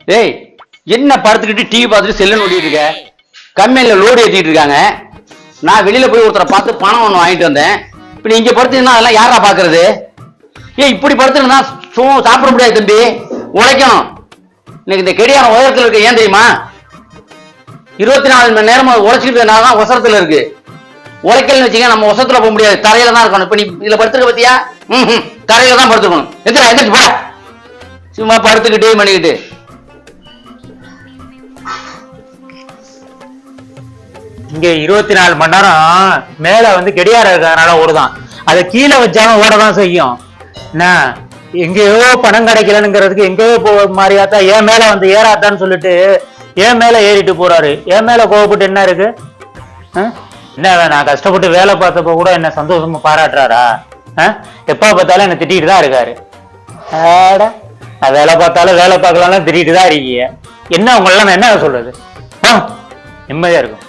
டேய், என்ன படுத்துக்கிட்டு டிவி பார்த்துட்டு செல்லு நோண்டிட்டு இருக்க? கம்பெனில லோடு ஏற்றிட்டு இருக்காங்க. நான் வெளியில போய் ஒருத்தரை பார்த்து பணம் ஒன்று வாங்கிட்டு வந்தேன். இப்ப நீ இங்க படுத்துனா அதெல்லாம் யாரா பாக்குறது? இப்படி படுத்துனா சாப்பிட முடியாது தம்பி, உழைக்கணும். இன்னைக்கு இந்த கெடியான உயரத்தில் இருக்கு, ஏன் தெரியுமா? 24 மணி நேரம் உழைச்சிட்டு தான் ஒசரத்துல இருக்கு. உழைக்கலன்னு வச்சுக்க நம்ம ஒசரத்துல போக முடியாது, தரையில தான் இருக்கணும். இப்ப நீ இதுல படுத்துக்க பத்தியா? தரையில தான் படுத்துக்கணும். எந்திரிச்சு போ. சும்மா படுத்துக்கிட்டே பண்ணிக்கிட்டு இங்க 24 மணி நேரம் மேல வந்து கெடியார இருக்கிறதுனால ஓடுதான். அதை கீழே வச்சாலும் ஓடதான் செய்யும். என்ன எங்கேயோ பணம் கிடைக்கலங்கிறதுக்கு எங்கேயோ போ மாதிரியாத்தா என் மேல வந்து ஏறாத்தான்னு சொல்லிட்டு என் மேல ஏறிட்டு போறாரு. என் மேல கோவப்பட்டு என்ன இருக்கு? என்ன நான் கஷ்டப்பட்டு வேலை பார்த்தப்ப கூட என்ன சந்தோஷமா பாராட்டுறாரா? எப்ப பார்த்தாலும் என்ன திட்டிட்டு தான் இருக்காரு. வேலை பார்த்தாலும் வேலை பார்க்கலாம் திட்டிட்டு தான் இருக்கீங்க. என்ன உங்களெல்லாம் நான் என்ன சொல்றது? நிம்மதியா இருக்கும்.